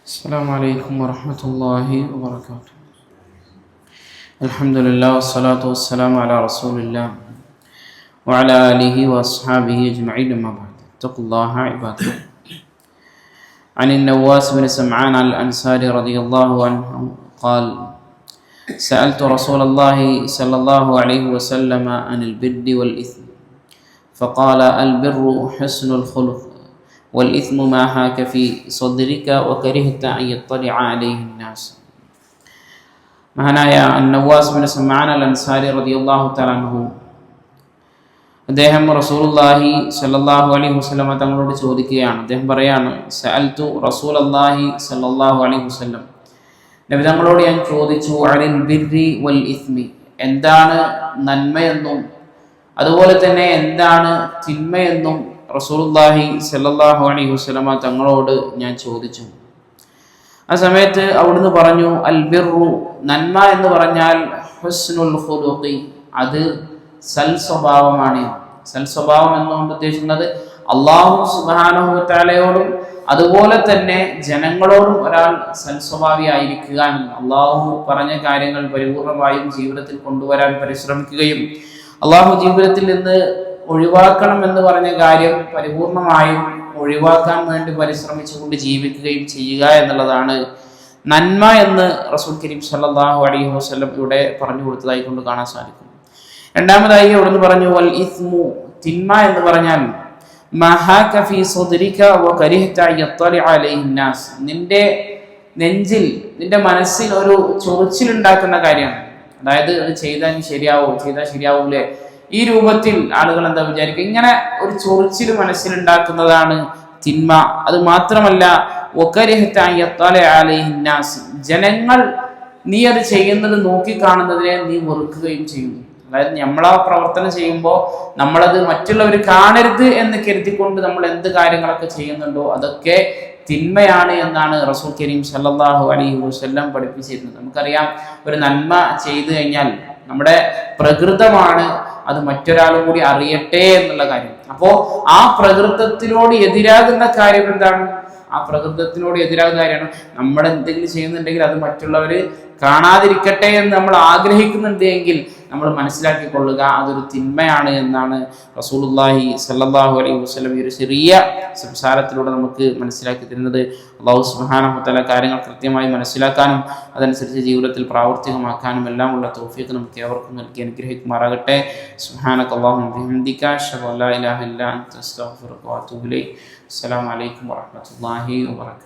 السلام عليكم ورحمة الله وبركاته. الحمد لله والصلاة والسلام على رسول الله وعلى آله وأصحابه أجمعين، أما بعد. اتقوا الله عباد الله. عن النواس بن سمعان الأنصاري رضي الله عنه قال: سألت رسول الله صلى الله عليه وسلم عن البر والإثم فقال: البر حسن الخلق والإثم ما هاك في صدرك وكرهت أن يطلع عليه الناس. മഹാനായ നവാസ് ബിൻ സമ്മാൻ അൽ അൻസാരി റളിയല്ലാഹു തആല അൻഹു അദ്ദേഹം റസൂലുള്ളാഹി സ്വല്ലല്ലാഹു അലൈഹി വസല്ലം തങ്ങളോട് ചോദിക്കുകയാണ്. അദ്ദേഹം പറയാണ്: സഅൽതു റസൂലുള്ളാഹി സ്വല്ലല്ലാഹു അലൈഹി വസല്ലം, നബി തങ്ങളോട് ഞാൻ ചോദിച്ചു, അനിൽ ബിർരി വൽ ഇസ്മി, എന്താണ് നന്മയെന്നും അതുപോലെ തന്നെ എന്താണ് തിന്മയെന്നും റസൂലുള്ളാഹി സ്വല്ലല്ലാഹു അലൈഹി വസല്ലം തങ്ങളോട് ഞാൻ ചോദിച്ചു. ആ സമയത്ത് അവിടുന്ന് പറഞ്ഞു: അൽ ബിർറു, നന്മ എന്ന് പറഞ്ഞാൽ ഹുസ്നുൽ ഖുലുഖി, അത് സൽസ്വഭാവമാണ്. സൽസ്വഭാവം എന്നുകൊണ്ട് ഉദ്ദേശിക്കുന്നത് അല്ലാഹു സുബ്ഹാനഹു വ തആലയോടും അതുപോലെ തന്നെ ജനങ്ങളോടും ഒരാൾ സൽസ്വഭാവിയായിരിക്കുക. അല്ലാഹു പറഞ്ഞ കാര്യങ്ങൾ പരിപൂർണമായും ജീവിതത്തിൽ കൊണ്ടുവരാൻ പരിശ്രമിക്കുകയും അല്ലാഹു ജീവിതത്തിൽ നിന്ന് ഒഴിവാക്കണം എന്ന് പറഞ്ഞ കാര്യം പരിപൂർണമായും ഒഴിവാക്കാൻ വേണ്ടി പരിശ്രമിച്ചുകൊണ്ട് ജീവിക്കുകയും ചെയ്യുക എന്നുള്ളതാണ് നന്മ എന്ന് റസൂൽ കരീം സല്ലല്ലാഹു അലൈഹി വസല്ലം ഇവിടെ പറഞ്ഞു കൊടുത്തതായി കൊണ്ട് കാണാൻ സാധിക്കും. രണ്ടാമതായി അവിടുന്ന് പറഞ്ഞു: വൽ ഇസ്മു, തിന്മ എന്ന് പറഞ്ഞാൽ മഹാക ഫീ സദ്രിക വ കരിഹത യത്തലി അലൈഹി നാസ്, നിന്റെ നെഞ്ചിൽ നിന്റെ മനസ്സിൽ ഒരു ചൊറിച്ചിലുണ്ടാക്കുന്ന കാര്യമാണ്. അതായത് അത് ചെയ്താൽ ശരിയാവൂലേ, ഈ രൂപത്തിൽ ആളുകൾ എന്താ വിചാരിക്കുക, ഇങ്ങനെ ഒരു ചൊറിച്ചിൽ മനസ്സിലുണ്ടാക്കുന്നതാണ് തിന്മ. അത് മാത്രമല്ല ജനങ്ങൾ നീ അത് ചെയ്യുന്നത് നോക്കിക്കാണുന്നതിനെ നീ വെറുക്കുകയും ചെയ്യുന്നു. അതായത് നമ്മളാ പ്രവർത്തനം ചെയ്യുമ്പോൾ നമ്മളത് മറ്റുള്ളവർ കാണരുത് എന്ന് കരുതിക്കൊണ്ട് നമ്മൾ എന്ത് കാര്യങ്ങളൊക്കെ ചെയ്യുന്നുണ്ടോ അതൊക്കെ തിന്മയാണ് എന്നാണ് റസൂൽ കരീം സല്ലല്ലാഹു അലൈഹി വസല്ലം പഠിപ്പിച്ചിരുന്നത്. നമുക്കറിയാം, ഒരു നന്മ ചെയ്തു കഴിഞ്ഞാൽ നമ്മുടെ പ്രകൃതമാണ് അത് മറ്റൊരാളും കൂടി അറിയട്ടെ എന്നുള്ള കാര്യം. അപ്പോ ആ പ്രകൃതത്തിനോട് എതിരാകുന്ന കാര്യം എന്താണ്? ആ പ്രകൃതത്തിനോട് എതിരാകുന്ന കാര്യമാണ് നമ്മൾ എന്തെങ്കിലും ചെയ്യുന്നുണ്ടെങ്കിൽ അത് മറ്റുള്ളവര് കാണാതിരിക്കട്ടെ എന്ന് നമ്മൾ ആഗ്രഹിക്കുന്നുണ്ട് എങ്കിൽ നമ്മൾ മനസ്സിലാക്കിക്കൊള്ളുക അതൊരു തിന്മയാണ് എന്നാണ് റസൂലുള്ളാഹി സ്വല്ലല്ലാഹു അലൈഹി വസല്ലം ഈ ഒരു ചെറിയ സംസാരത്തിലൂടെ നമുക്ക് മനസ്സിലാക്കി തരുന്നത്. അല്ലാഹു സുബ്ഹാനഹു വ തആല കാര്യങ്ങൾ കൃത്യമായി മനസ്സിലാക്കാനും അതനുസരിച്ച് ജീവിതത്തിൽ പ്രാവർത്തികമാക്കാനും എല്ലാം ഉള്ള തൗഫീഖ് നമുക്ക് ഏവർക്കും നൽകി അനുഗ്രഹിക്കുമാറാകട്ടെ. സുബ്ഹാനകല്ലാഹുമ്മ ബിഹംദിക അശ്ഹദു അല്ലാ ഇലാഹ ഇല്ലാ അൻത അസ്തഗ്ഫിറുക വ അത്തൂബു ഇലൈക്. അസ്സലാമു അലൈക്കും വറഹ്മത്തുള്ളാഹി വബറകാതുഹു.